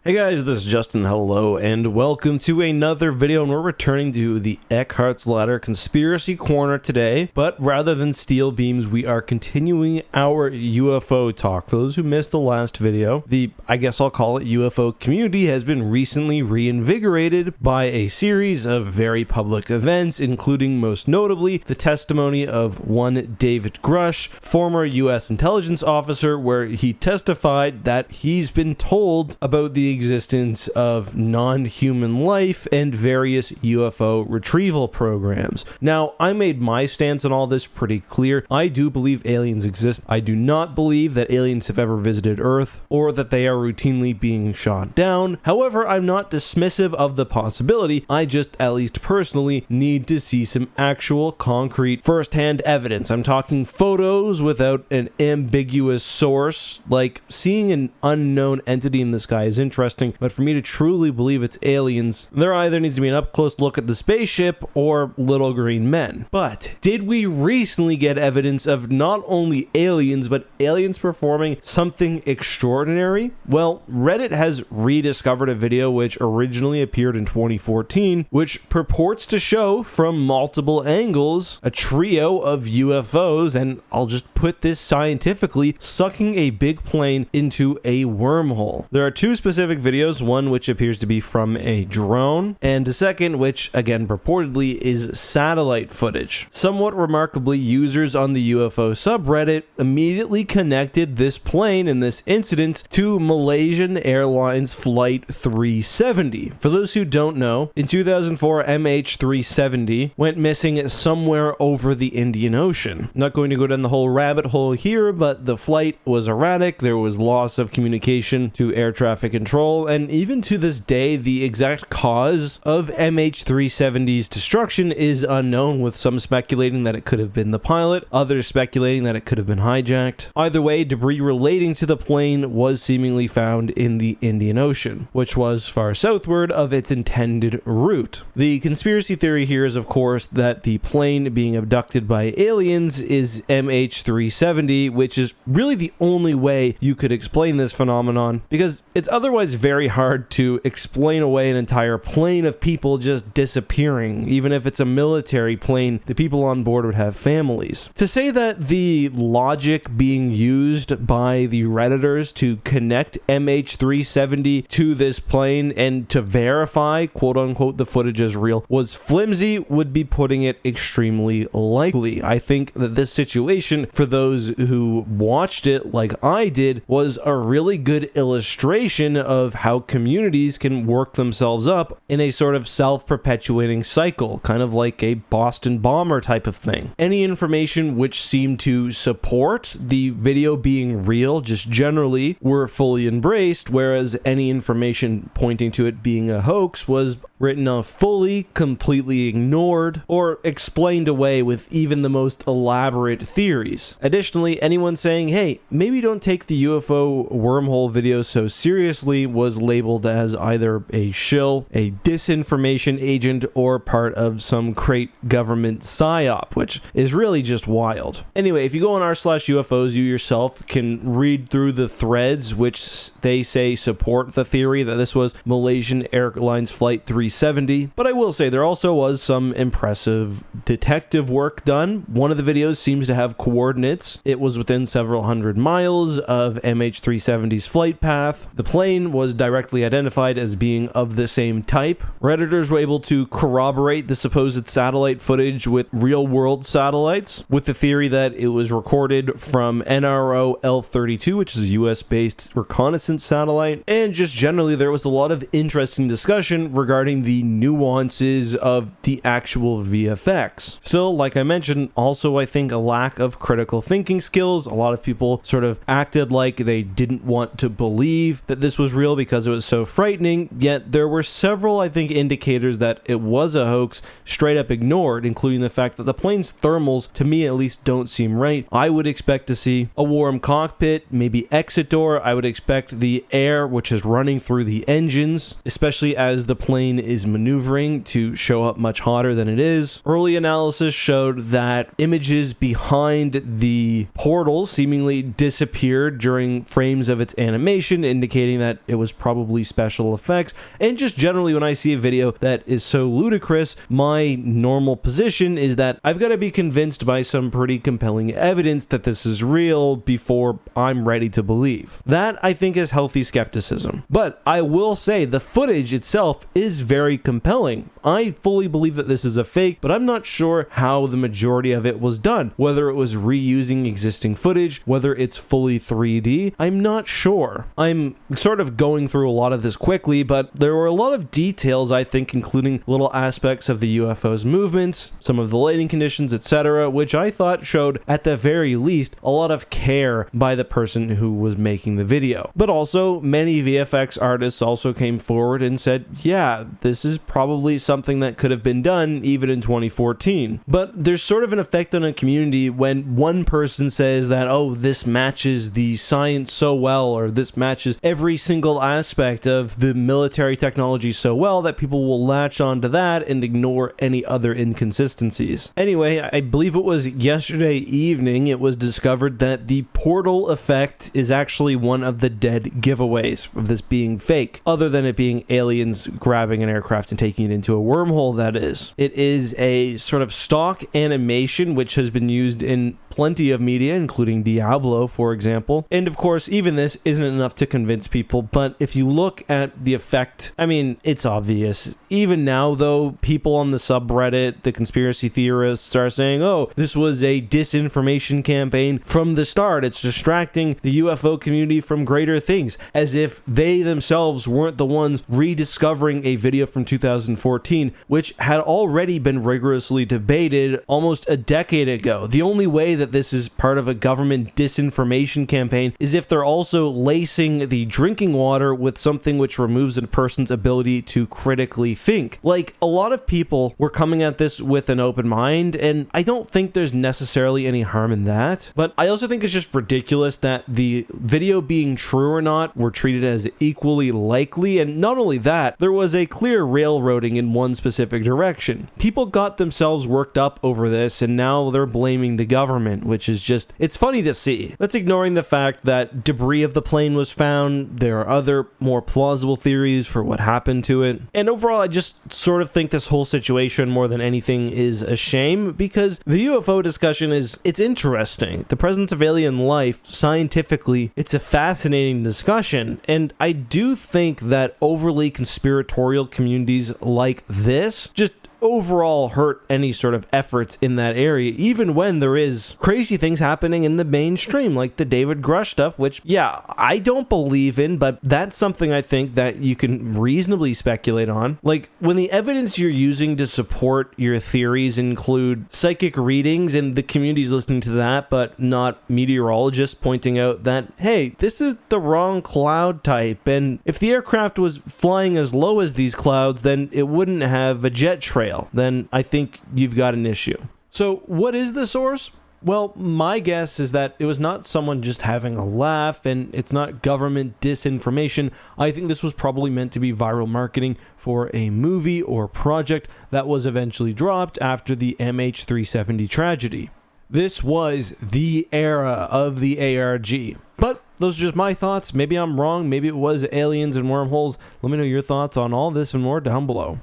Hey guys, this is Justin, hello, and welcome to another video, and we're returning to the Eckhart's Ladder Conspiracy Corner today, but rather than steel beams, we are continuing our UFO talk. For those who missed the last video, I guess I'll call it UFO community has been recently reinvigorated by a series of very public events, including most notably the testimony of one David Grush, former US intelligence officer, where he testified that he's been told about the existence of non-human life and various UFO retrieval programs. Now, I made my stance on all this pretty clear. I do believe aliens exist. I do not believe that aliens have ever visited Earth or that they are routinely being shot down. However, I'm not dismissive of the possibility. I just, at least personally, need to see some actual concrete first-hand evidence. I'm talking photos without an ambiguous source. Like, seeing an unknown entity in the sky is interesting, but for me to truly believe it's aliens, there either needs to be an up-close look at the spaceship or little green men. But did we recently get evidence of not only aliens, but aliens performing something extraordinary? Well, Reddit has rediscovered a video which originally appeared in 2014, which purports to show from multiple angles a trio of UFOs, and I'll just put this scientifically, sucking a big plane into a wormhole. There are two specific videos, one which appears to be from a drone, and a second which, again, purportedly is satellite footage. Somewhat remarkably, users on the UFO subreddit immediately connected this plane in this incident to Malaysian Airlines Flight 370. For those who don't know, in 2004, MH370 went missing somewhere over the Indian Ocean. Not going to go down the whole rabbit hole here, but the flight was erratic, there was loss of communication to air traffic control, and even to this day, the exact cause of MH370's destruction is unknown, with some speculating that it could have been the pilot, others speculating that it could have been hijacked. Either way, debris relating to the plane was seemingly found in the Indian Ocean, which was far southward of its intended route. The conspiracy theory here is, of course, that the plane being abducted by aliens is MH370, which is really the only way you could explain this phenomenon, because it's otherwise very hard to explain away an entire plane of people just disappearing. Even if it's a military plane, the people on board would have families. To say that the logic being used by the Redditors to connect MH370 to this plane and to verify, quote unquote, the footage as real was flimsy would be putting it extremely likely. I think that this situation, for those who watched it like I did, was a really good illustration of how communities can work themselves up in a sort of self-perpetuating cycle, kind of like a Boston bomber type of thing. Any information which seemed to support the video being real just generally were fully embraced, whereas any information pointing to it being a hoax was written off fully, completely ignored, or explained away with even the most elaborate theories. Additionally, anyone saying, hey, maybe don't take the UFO wormhole video so seriously was labeled as either a shill, a disinformation agent, or part of some great government psyop, which is really just wild. Anyway, if you go on r/UFOs, you yourself can read through the threads which they say support the theory that this was Malaysian Airlines Flight 370, but I will say there also was some impressive detective work done. One of the videos seems to have coordinates. It was within several hundred miles of MH370's flight path. The plane was directly identified as being of the same type. Redditors were able to corroborate the supposed satellite footage with real-world satellites, with the theory that it was recorded from NRO L32, which is a US-based reconnaissance satellite, and just generally there was a lot of interesting discussion regarding the nuances of the actual VFX. Still, like I mentioned, also I think a lack of critical thinking skills. A lot of people sort of acted like they didn't want to believe that this was real because it was so frightening, yet there were several, I think, indicators that it was a hoax straight up ignored, including the fact that the plane's thermals, to me at least, don't seem right. I would expect to see a warm cockpit, maybe exit door. I would expect the air which is running through the engines, especially as the plane is maneuvering, to show up much hotter than it is. Early analysis showed that images behind the portal seemingly disappeared during frames of its animation, indicating that it was probably special effects. And just generally, when I see a video that is so ludicrous, my normal position is that I've got to be convinced by some pretty compelling evidence that this is real before I'm ready to believe. That, I think, is healthy skepticism. But I will say the footage itself is very compelling. I fully believe that this is a fake, but I'm not sure how the majority of it was done. Whether it was reusing existing footage, whether it's fully 3D, I'm not sure. I'm sort of going through a lot of this quickly, but there were a lot of details, I think, including little aspects of the UFO's movements, some of the lighting conditions, etc., which I thought showed, at the very least, a lot of care by the person who was making the video. But also, many VFX artists also came forward and said, yeah, this is probably something that could have been done even in 2014. But there's sort of an effect on a community when one person says that, oh, this matches the science so well, or this matches every single aspect of the military technology so well, that people will latch onto that and ignore any other inconsistencies. Anyway, I believe it was yesterday evening it was discovered that the portal effect is actually one of the dead giveaways of this being fake, other than it being aliens grabbing an aircraft and taking it into a wormhole, that is. It is a sort of stock animation which has been used in plenty of media, including Diablo, for example. And of course, even this isn't enough to convince people, but if you look at the effect, I mean, it's obvious. Even now, though, people on the subreddit, the conspiracy theorists, are saying, oh, this was a disinformation campaign from the start. It's distracting the UFO community from greater things, as if they themselves weren't the ones rediscovering a video from 2014, which had already been rigorously debated almost a decade ago. The only way that this is part of a government disinformation campaign is if they're also lacing the drinking water with something which removes a person's ability to critically think. Like, a lot of people were coming at this with an open mind, and I don't think there's necessarily any harm in that, but I also think it's just ridiculous that the video being true or not were treated as equally likely, and not only that, there was a clear railroading in one specific direction. People got themselves worked up over this, and now they're blaming the government, which is just, it's funny to see. That's ignoring the fact that debris of the plane was found. There are other more plausible theories for what happened to it. And overall, I just sort of think this whole situation, more than anything, is a shame, because the UFO discussion it's interesting. The presence of alien life, scientifically, it's a fascinating discussion. And I do think that overly conspiratorial communities like this just overall hurt any sort of efforts in that area, even when there is crazy things happening in the mainstream, like the David Grush stuff, which, yeah, I don't believe in, but that's something I think that you can reasonably speculate on. Like, when the evidence you're using to support your theories include psychic readings and the community's listening to that, but not meteorologists pointing out that, hey, this is the wrong cloud type, and if the aircraft was flying as low as these clouds, then it wouldn't have a jet trail. Then I think you've got an issue. So what is the source? Well, my guess is that it was not someone just having a laugh, and it's not government disinformation. I think this was probably meant to be viral marketing for a movie or project that was eventually dropped after the MH370 tragedy. This was the era of the ARG. But those are just my thoughts. Maybe I'm wrong. Maybe it was aliens and wormholes. Let me know your thoughts on all this and more down below.